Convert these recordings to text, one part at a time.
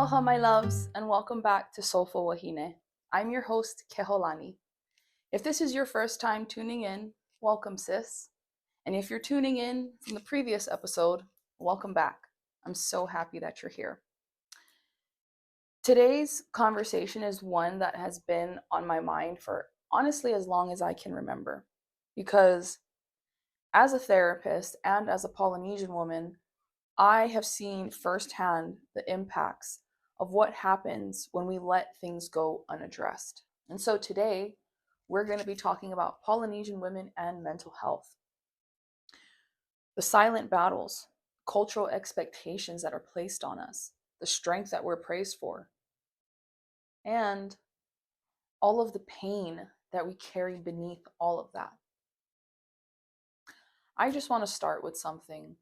Aloha, my loves, and welcome back to Soulful Wahine. I'm your host, Keholani. If this is your first time tuning in, welcome, sis. And if you're tuning in from the previous episode, welcome back. I'm so happy that you're here. Today's conversation is one that has been on my mind for honestly as long as I can remember. Because as a therapist and as a Polynesian woman, I have seen firsthand the impacts of what happens when we let things go unaddressed. And so today, we're going to be talking about Polynesian women and mental health. The silent battles, cultural expectations that are placed on us, the strength that we're praised for, and all of the pain that we carry beneath all of that. I just want to start with something.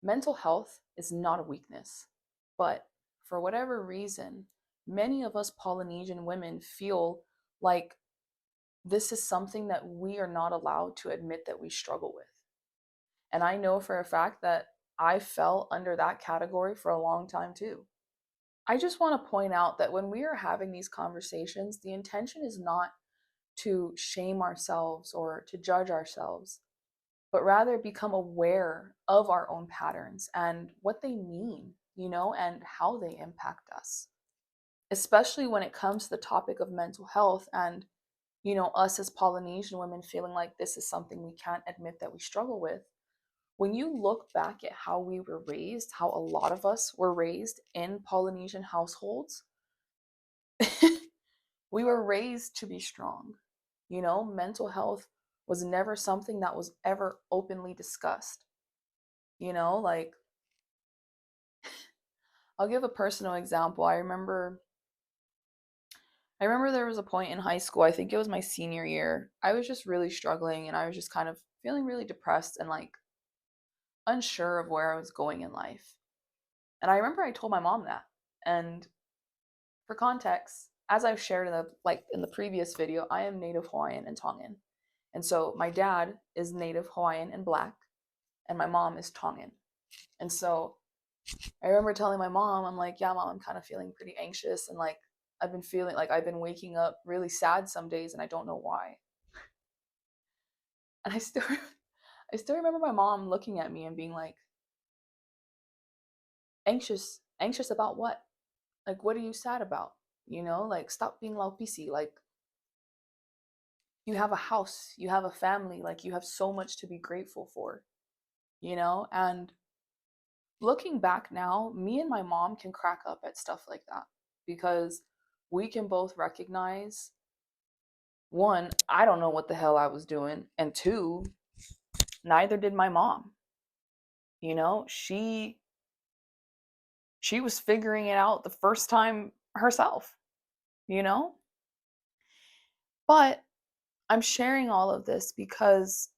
Mental health is not a weakness, but for whatever reason, many of us Polynesian women feel like this is something that we are not allowed to admit that we struggle with. And I know for a fact that I fell under that category for a long time too. I just want to point out that when we are having these conversations, the intention is not to shame ourselves or to judge ourselves, but rather become aware of our own patterns and what they mean, and how they impact us. Especially when it comes to the topic of mental health and, us as Polynesian women feeling like this is something we can't admit that we struggle with. When you look back at how we were raised, how a lot of us were raised in Polynesian households, we were raised to be strong. Mental health was never something that was ever openly discussed. Like, I'll give a personal example. I remember there was a point in high school, I think it was my senior year. I was just really struggling and I was just kind of feeling really depressed and like unsure of where I was going in life. And I remember I told my mom that. And for context, as I've shared in the previous video, I am Native Hawaiian and Tongan. And so my dad is Native Hawaiian and Black, and my mom is Tongan. And so I remember telling my mom, I'm like, yeah, mom, I'm kind of feeling pretty anxious. And like, I've been feeling like I've been waking up really sad some days and I don't know why. And I still remember my mom looking at me and being like, anxious about what? Like, what are you sad about? Like, stop being laupisi. Like, you have a house, you have a family, like, you have so much to be grateful for, And looking back now, me and my mom can crack up at stuff like that because we can both recognize, one, I don't know what the hell I was doing, and two, neither did my mom. She was figuring it out the first time herself, you know? But I'm sharing all of this because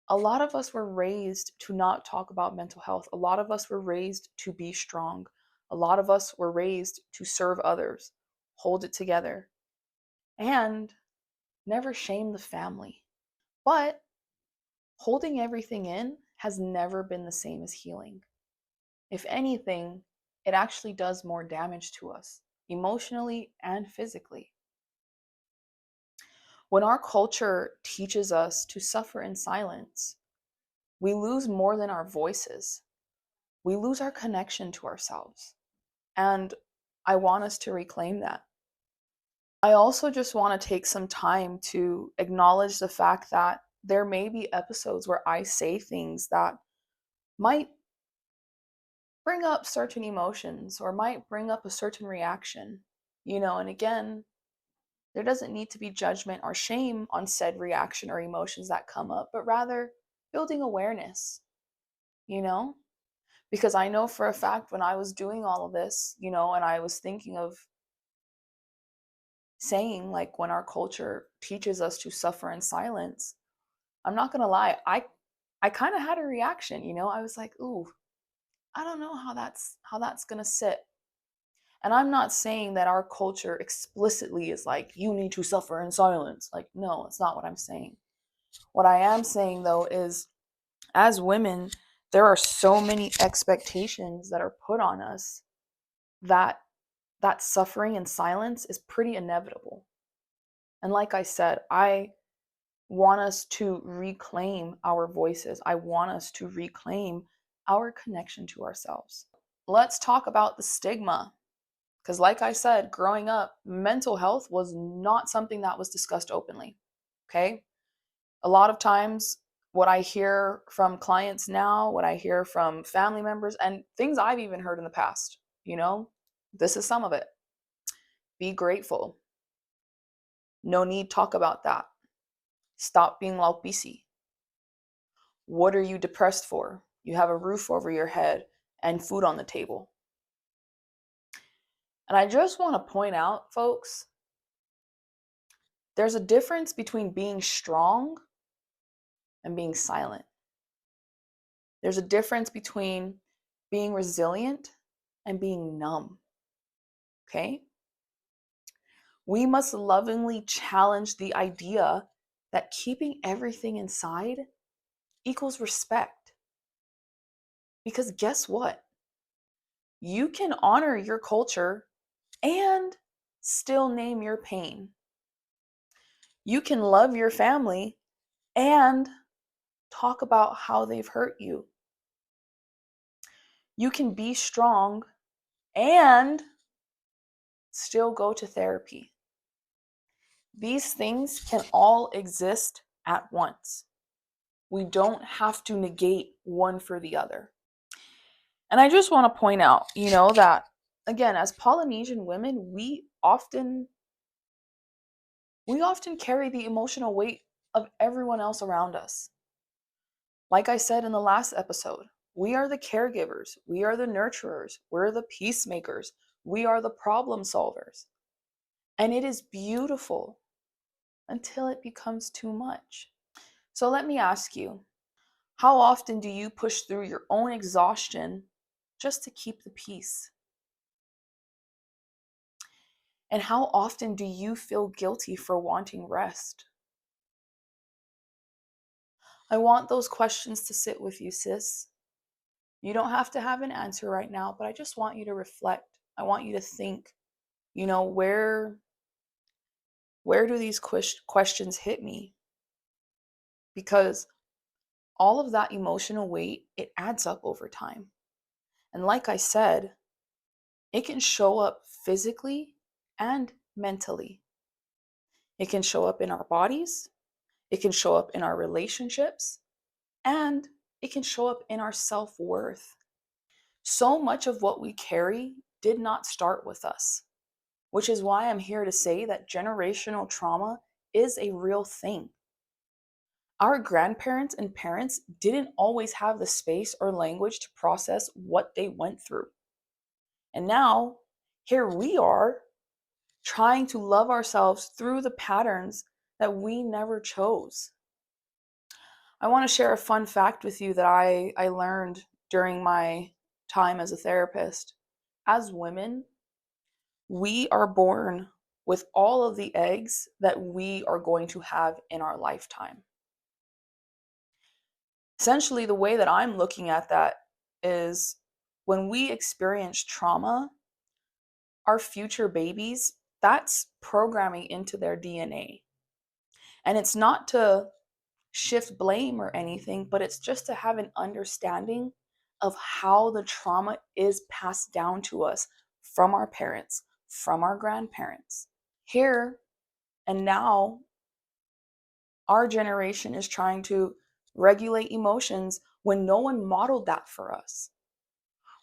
a lot of us were raised to not talk about mental health. A lot of us were raised to be strong. A lot of us were raised to serve others, hold it together, and never shame the family. But holding everything in has never been the same as healing. If anything, it actually does more damage to us, emotionally and physically. When our culture teaches us to suffer in silence, we lose more than our voices. We lose our connection to ourselves. And I want us to reclaim that. I also just want to take some time to acknowledge the fact that there may be episodes where I say things that might bring up certain emotions or might bring up a certain reaction, and again, there doesn't need to be judgment or shame on said reaction or emotions that come up, but rather building awareness, you know? Because I know for a fact when I was doing all of this, and I was thinking of saying, like, when our culture teaches us to suffer in silence, I'm not gonna lie, I kind of had a reaction, I was like, ooh, I don't know how that's gonna sit. And I'm not saying that our culture explicitly is like, you need to suffer in silence. Like, no, it's not what I'm saying. What I am saying, though, is as women, there are so many expectations that are put on us that that suffering and silence is pretty inevitable. And like I said, I want us to reclaim our voices. I want us to reclaim our connection to ourselves. Let's talk about the stigma. Because, like I said, growing up, mental health was not something that was discussed openly. Okay? A lot of times, what I hear from clients now, what I hear from family members, and things I've even heard in the past, this is some of it. Be grateful. No need talk about that. Stop being busy. What are you depressed for? You have a roof over your head and food on the table. And I just want to point out, folks, there's a difference between being strong and being silent. There's a difference between being resilient and being numb. Okay? We must lovingly challenge the idea that keeping everything inside equals respect. Because guess what? You can honor your culture and still name your pain. You can love your family and talk about how they've hurt you. You can be strong and still go to therapy. These things can all exist at once. We don't have to negate one for the other. And I just want to point out, that again, as Polynesian women, we often carry the emotional weight of everyone else around us. Like I said in the last episode, we are the caregivers, we are the nurturers, we're the peacemakers, we are the problem solvers. And it is beautiful until it becomes too much. So let me ask you, how often do you push through your own exhaustion just to keep the peace? And how often do you feel guilty for wanting rest? I want those questions to sit with you, sis. You don't have to have an answer right now, but I just want you to reflect. I want you to think, where do these questions hit me? Because all of that emotional weight, it adds up over time. And like I said, it can show up physically and mentally. It can show up in our bodies, it can show up in our relationships, and it can show up in our self-worth. So much of what we carry did not start with us, which is why I'm here to say that generational trauma is a real thing. Our grandparents and parents didn't always have the space or language to process what they went through. And now, here we are, trying to love ourselves through the patterns that we never chose. I want to share a fun fact with you that I learned during my time as a therapist. As women, we are born with all of the eggs that we are going to have in our lifetime. Essentially, the way that I'm looking at that is when we experience trauma, our future babies, that's programming into their DNA. And it's not to shift blame or anything, but it's just to have an understanding of how the trauma is passed down to us from our parents, from our grandparents. Here and now, our generation is trying to regulate emotions when no one modeled that for us.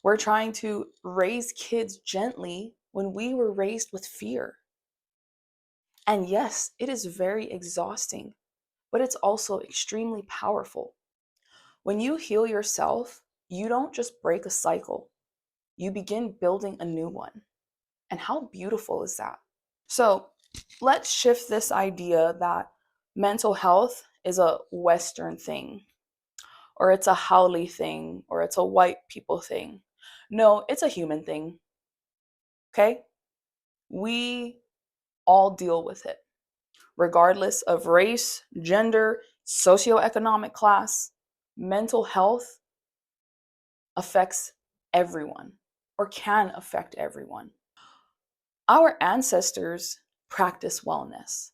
We're trying to raise kids gently when we were raised with fear. And yes, it is very exhausting, but it's also extremely powerful. When you heal yourself, you don't just break a cycle, you begin building a new one. And how beautiful is that? So let's shift this idea that mental health is a Western thing, or it's a haole thing, or it's a white people thing. No, it's a human thing. Okay? We all deal with it, regardless of race, gender, socioeconomic class. Mental health affects everyone. or can affect everyone. Our ancestors practice wellness.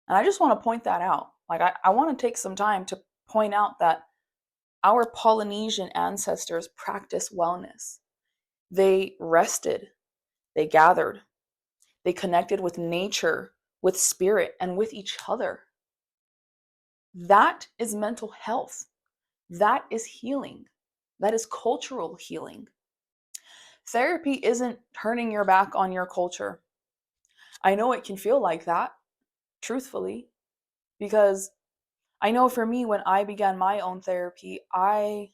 And I just want to point that out. Like, I want to take some time to point out that our Polynesian ancestors practice wellness. They rested, they gathered, they connected with nature, with spirit, and with each other. That is mental health. That is healing. That is cultural healing. Therapy isn't turning your back on your culture. I know it can feel like that, truthfully, because I know for me, when I began my own therapy, I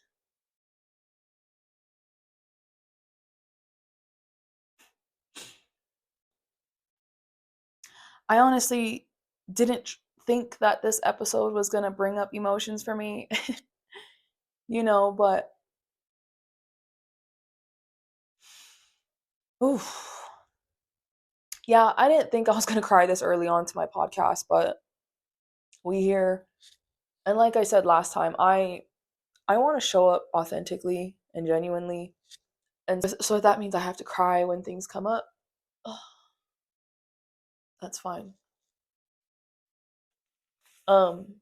honestly didn't think that this episode was going to bring up emotions for me, but oof. Yeah, I didn't think I was going to cry this early on to my podcast, but we here. And like I said last time, I want to show up authentically and genuinely. And so if that means I have to cry when things come up, that's fine. Um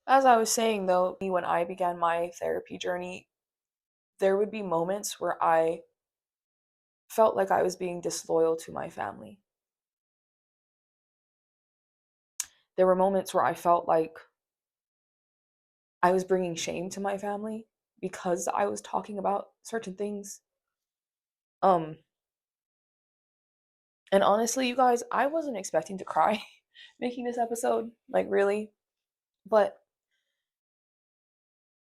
as I was saying though, when I began my therapy journey, there would be moments where I felt like I was being disloyal to my family. There were moments where I felt like I was bringing shame to my family because I was talking about certain things. Um, and honestly, you guys, I wasn't expecting to cry making this episode, like really. But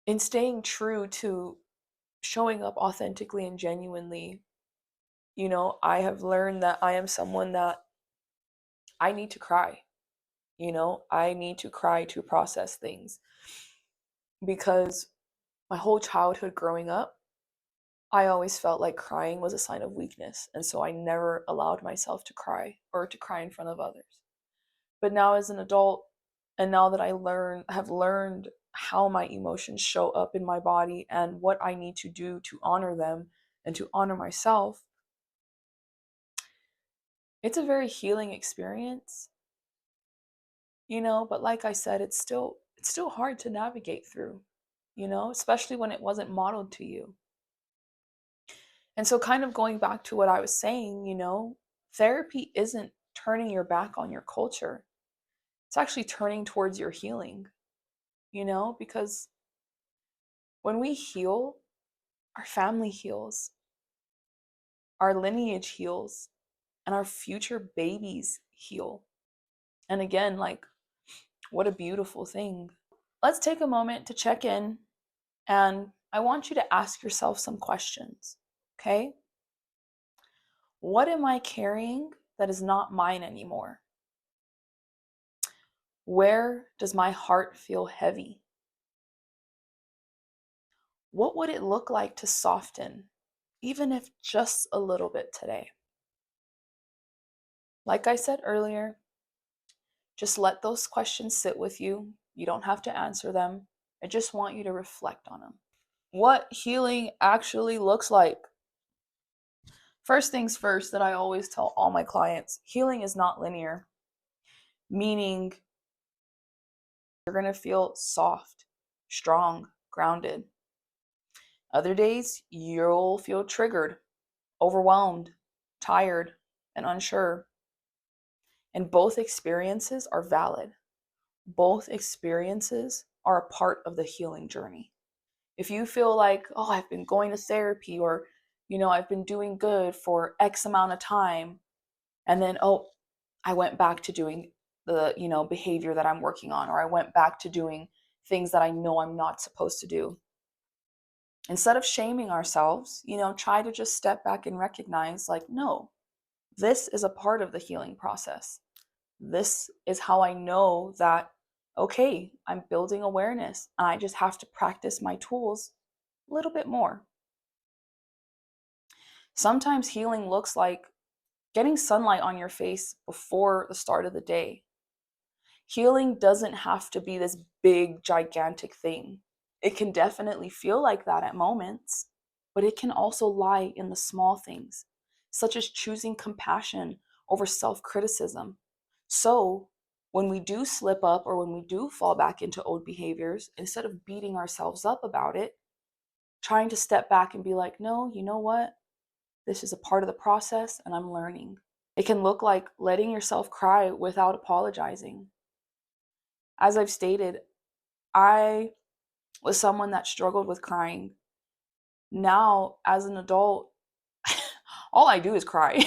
in staying true to showing up authentically and genuinely, I have learned that I am someone that I need to cry. I need to cry to process things because my whole childhood growing up, I always felt like crying was a sign of weakness. And so I never allowed myself to cry or to cry in front of others. But now as an adult, and now that have learned how my emotions show up in my body and what I need to do to honor them and to honor myself, it's a very healing experience, but like I said, it's still hard to navigate through, especially when it wasn't modeled to you. And so kind of going back to what I was saying, therapy isn't turning your back on your culture. It's actually turning towards your healing, because when we heal, our family heals, our lineage heals, and our future babies heal. And again, like, what a beautiful thing. Let's take a moment to check in, and I want you to ask yourself some questions, okay? What am I carrying that is not mine anymore? Where does my heart feel heavy? What would it look like to soften, even if just a little bit today? Like I said earlier, just let those questions sit with you. You don't have to answer them. I just want you to reflect on them. What healing actually looks like. First things first, that I always tell all my clients, healing is not linear, meaning you're going to feel soft, strong, grounded. Other days, you'll feel triggered, overwhelmed, tired, and unsure. And both experiences are valid. Both experiences are a part of the healing journey. If you feel like, oh, I've been going to therapy, or, I've been doing good for X amount of time, and then, oh, I went back to doing the, behavior that I'm working on, or I went back to doing things that I know I'm not supposed to do. Instead of shaming ourselves, try to just step back and recognize, like, no, this is a part of the healing process. This is how I know that, okay, I'm building awareness and I just have to practice my tools a little bit more. Sometimes healing looks like getting sunlight on your face before the start of the day. Healing doesn't have to be this big, gigantic thing. It can definitely feel like that at moments, but it can also lie in the small things, such as choosing compassion over self-criticism. So, when we do slip up or when we do fall back into old behaviors, instead of beating ourselves up about it, trying to step back and be like, no, you know what? This is a part of the process and I'm learning. It can look like letting yourself cry without apologizing. As I've stated, I was someone that struggled with crying. Now, as an adult, all I do is cry.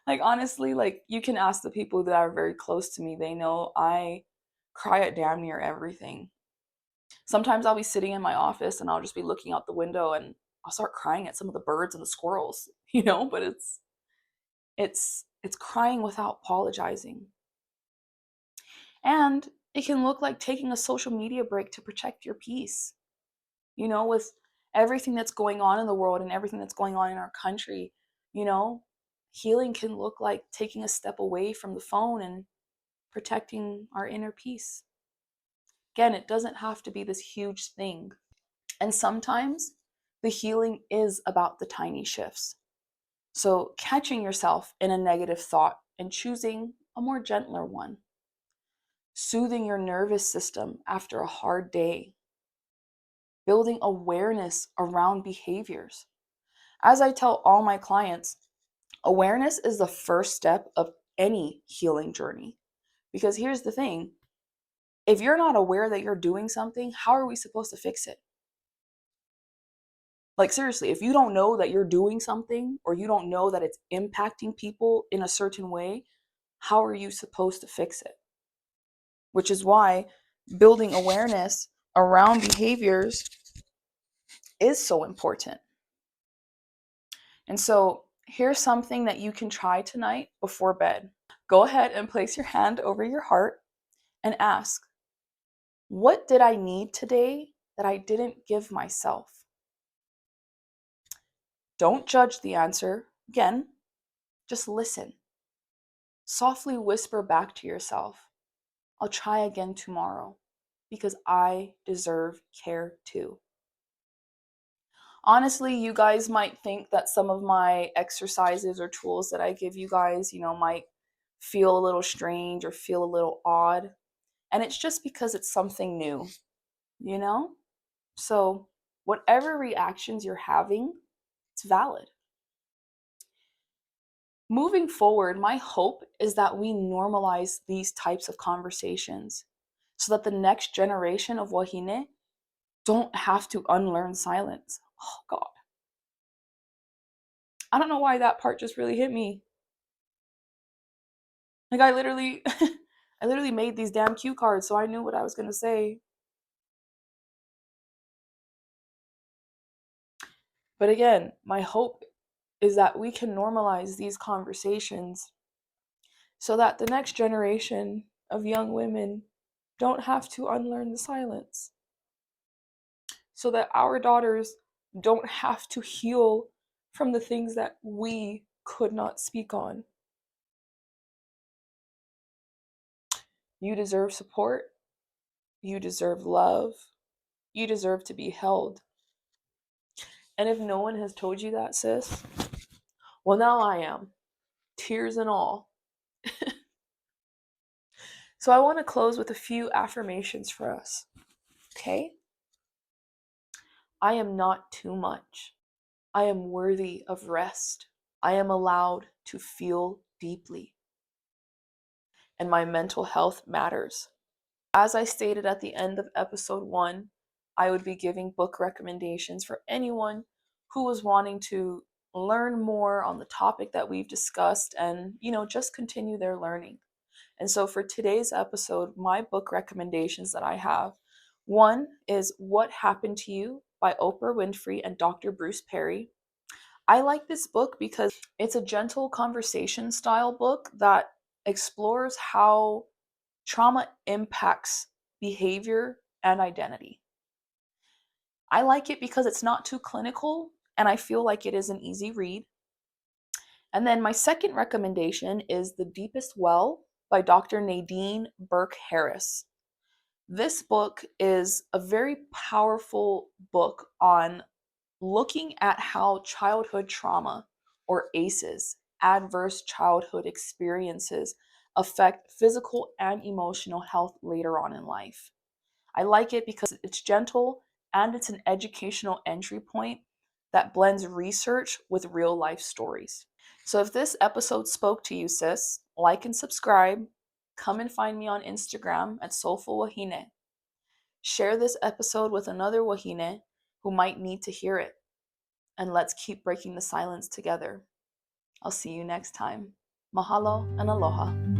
Like, honestly, like, you can ask the people that are very close to me. They know I cry at damn near everything. Sometimes I'll be sitting in my office and I'll just be looking out the window and I'll start crying at some of the birds and the squirrels, but it's crying without apologizing. And it can look like taking a social media break to protect your peace. With everything that's going on in the world and everything that's going on in our country, you know, healing can look like taking a step away from the phone and protecting our inner peace. Again, it doesn't have to be this huge thing. And sometimes the healing is about the tiny shifts. So catching yourself in a negative thought and choosing a more gentler one. Soothing your nervous system after a hard day. Building awareness around behaviors. As I tell all my clients, awareness is the first step of any healing journey. Because here's the thing, if you're not aware that you're doing something, how are we supposed to fix it? Like, seriously, if you don't know that you're doing something or you don't know that it's impacting people in a certain way, how are you supposed to fix it? Which is why building awareness around behaviors is so important. And so here's something that you can try tonight before bed. Go ahead and place your hand over your heart and ask, what did I need today that I didn't give myself? Don't judge the answer. Again, just listen. Softly whisper back to yourself, I'll try again tomorrow because I deserve care too. Honestly, you guys might think that some of my exercises or tools that I give you guys, might feel a little strange or feel a little odd. And it's just because it's something new, you know? So, whatever reactions you're having, it's valid. Moving forward, my hope is that we normalize these types of conversations so that the next generation of Wahine don't have to unlearn silence. Oh, God. I don't know why that part just really hit me. Like, I literally, I literally made these damn cue cards so I knew what I was going to say. But again, my hope is that we can normalize these conversations so that the next generation of young women don't have to unlearn the silence. So that our daughters don't have to heal from the things that we could not speak on. You deserve support. You deserve love. You deserve to be held. And if no one has told you that, sis, well, now I am. Tears and all. So I want to close with a few affirmations for us. Okay? I am not too much. I am worthy of rest. I am allowed to feel deeply. And my mental health matters. As I stated at the end of episode 1, I would be giving book recommendations for anyone who was wanting to learn more on the topic that we've discussed and, just continue their learning. And so for today's episode, my book recommendations that I have, one is What Happened to You by Oprah Winfrey and Dr. Bruce Perry. I like this book because it's a gentle conversation style book that explores how trauma impacts behavior and identity. I like it because it's not too clinical and I feel like it is an easy read. And then my second recommendation is The Deepest Well by Dr. Nadine Burke Harris. This book is a very powerful book on looking at how childhood trauma, or ACEs, adverse childhood experiences, affect physical and emotional health later on in life. I like it because it's gentle and it's an educational entry point that blends research with real life stories. So if this episode spoke to you, sis, like and subscribe. Come and find me on Instagram at Soulful Wahine. Share this episode with another Wahine who might need to hear it. And let's keep breaking the silence together. I'll see you next time. Mahalo and aloha.